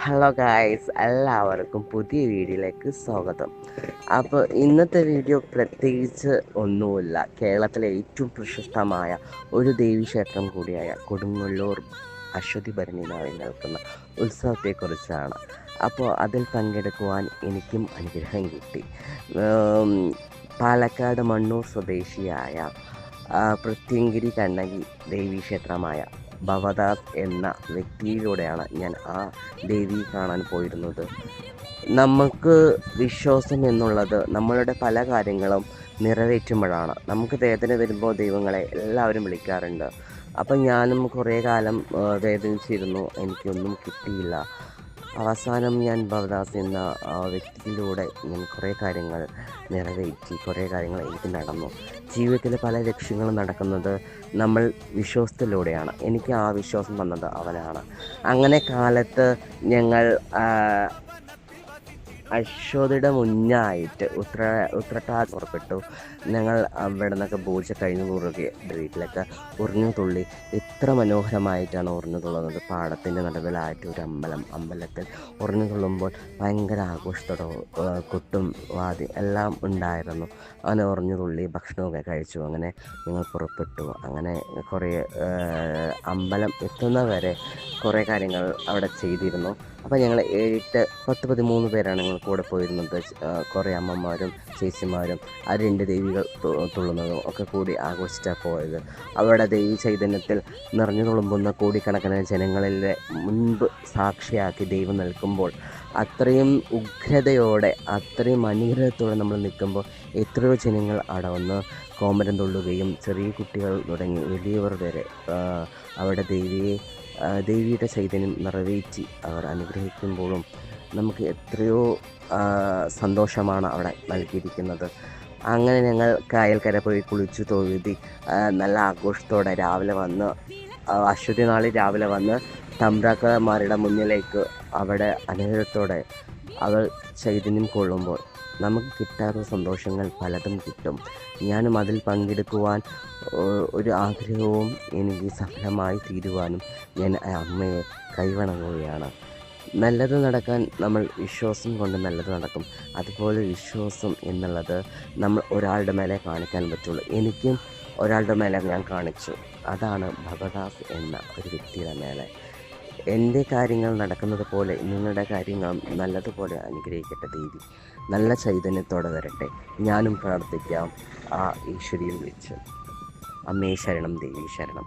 Hello guys, എല്ലാവർക്കും പുതിയ വീഡിയോയിലേക്ക് സ്വാഗതം. അപ്പോൾ ഇന്നത്തെ വീഡിയോ പ്രത്യേകിച്ച് ഒന്നുമില്ല. കേരളത്തിലെ ഏറ്റവും പ്രശസ്തമായ ഒരു ദേവീക്ഷേത്രം കൂടിയായ കൊടുങ്ങല്ലൂർ അശ്വതി ഭരണി നാളിൽ നടക്കുന്ന ഉത്സവത്തെക്കുറിച്ചാണ്. അപ്പോൾ അതിൽ പങ്കെടുക്കുവാൻ എനിക്കും അനുഗ്രഹം കിട്ടി. പാലക്കാട് മണ്ണൂർ സ്വദേശിയായ പ്രത്യങ്കിരി കണ്ണകി ദേവീക്ഷേത്രമായ ഭവദാസ് എന്ന വ്യക്തിയിലൂടെയാണ് ഞാൻ ആ ദേവിയെ കാണാൻ പോയിരുന്നത്. നമുക്ക് വിശ്വാസം എന്നുള്ളത് നമ്മളുടെ പല കാര്യങ്ങളും നിറവേറ്റുമ്പോഴാണ്. നമുക്ക് വേദന വരുമ്പോൾ ദൈവങ്ങളെ എല്ലാവരും വിളിക്കാറുണ്ട്. അപ്പം ഞാനും കുറേ കാലം വേദനിച്ചിരുന്നു, എനിക്കൊന്നും കിട്ടിയില്ല. അവസാനം ഞാൻ ഭവദാസ് എന്ന വ്യക്തിയിലൂടെ ഞാൻ കുറേ കാര്യങ്ങൾ നിറവേറ്റി, കുറേ കാര്യങ്ങൾ എനിക്ക് നടന്നു. ജീവിതത്തിൽ പല ലക്ഷ്യങ്ങളും നടക്കുന്നത് നമ്മൾ വിശ്വാസത്തിലൂടെയാണ്. എനിക്ക് ആ വിശ്വാസം തന്നത് അവനാണ്. അങ്ങനെ കാലത്ത് ഞങ്ങൾ അശ്വതിയുടെ മുന്നായിട്ട് ഉത്രട്ടാതി പുറപ്പെട്ടു. ഞങ്ങൾ അവിടെ നിന്നൊക്കെ പൂജ കഴിഞ്ഞു കുറുകെ വീട്ടിലൊക്കെ ഉറിഞ്ഞു തുള്ളി. ഇത്ര മനോഹരമായിട്ടാണ് ഉറിഞ്ഞു തുള്ളുന്നത്. പാടത്തിൻ്റെ നടുവിലായിട്ട് ഒരു അമ്പലത്തിൽ ഉറിഞ്ഞു തുള്ളുമ്പോൾ ഭയങ്കര ആഘോഷത്തോടെ കൊട്ടും വാതി എല്ലാം ഉണ്ടായിരുന്നു. അങ്ങനെ ഉറിഞ്ഞു തുള്ളി ഭക്ഷണമൊക്കെ കഴിച്ചു. അങ്ങനെ ഞങ്ങൾ പുറപ്പെട്ടു. അങ്ങനെ കുറേ അമ്പലം എത്തുന്നവരെ കുറേ കാര്യങ്ങൾ അവിടെ ചെയ്തിരുന്നു. അപ്പോൾ ഞങ്ങൾ 10-13 പേരാണ് ഞങ്ങൾ കൂടെ പോയിരുന്നത്. കുറേ അമ്മമാരും ചേച്ചിമാരും ആ 2 ദേവികൾ തുള്ളുന്നതും ഒക്കെ കൂടി ആഘോഷിച്ചാണ് പോയത്. അവിടെ ദേവി ചൈതന്യത്തിൽ നിറഞ്ഞു തുളുമ്പുന്ന കോടിക്കണക്കിന് ജനങ്ങളിലെ മുൻപ് സാക്ഷിയാക്കി ദൈവം നിൽക്കുമ്പോൾ, അത്രയും ഉഗ്രതയോടെ അത്രയും അനുഗ്രഹത്തോടെ നമ്മൾ നിൽക്കുമ്പോൾ എത്രയോ ജനങ്ങൾ അവിടെ വന്ന് കോമരം തുള്ളുകയും ചെറിയ കുട്ടികൾ തുടങ്ങി വലിയവർ വരെ അവിടെ ദേവിയുടെ ചൈതന്യം നിറവേറ്റി അവർ അനുഗ്രഹിക്കുമ്പോഴും നമുക്ക് എത്രയോ സന്തോഷമാണ് അവിടെ നൽകിയിരിക്കുന്നത്. അങ്ങനെ ഞങ്ങൾ കായൽക്കര പോയി കുളിച്ചു തൊഴുതി നല്ല ആഘോഷത്തോടെ രാവിലെ വന്ന് അശ്വതി നാളിൽ രാവിലെ വന്ന് തമ്പ്രാക്കന്മാരുടെ മുന്നിലേക്ക് അവിടെ അനുഗ്രഹത്തോടെ അവർ ചൈതന്യം കൊള്ളുമ്പോൾ നമുക്ക് കിട്ടാത്ത സന്തോഷങ്ങൾ പലതും കിട്ടും. ഞാനും അതിൽ പങ്കെടുക്കുവാൻ ഒരു ആഗ്രഹവും എനിക്ക് സഫലമായി തീരുവാനും ഞാൻ അമ്മയെ കൈവണങ്ങുകയാണ്. നല്ലത് നടക്കാൻ നമ്മൾ വിശ്വാസം കൊണ്ട് നല്ലത് നടക്കും. അതുപോലെ വിശ്വാസം എന്നുള്ളത് നമ്മൾ ഒരാളുടെ മേലെ കാണിക്കാൻ പറ്റുള്ളൂ. എനിക്കും ഒരാളുടെ മേലെ ഞാൻ കാണിച്ചു. അതാണ് ഭവദാസ് എന്ന ഒരു വ്യക്തിയുടെ മേലെ. എൻ്റെ കാര്യങ്ങൾ നടക്കുന്നത് പോലെ നിങ്ങളുടെ കാര്യങ്ങളും നല്ലതുപോലെ അനുഗ്രഹിക്കട്ടെ ദേവി. നല്ല ചൈതന്യത്തോടെ വരട്ടെ. ഞാനും പ്രാർത്ഥിക്കാം ആ ഈശ്വരിയിൽ വെച്ച്. അമ്മേ ശരണം, ദേവി ശരണം.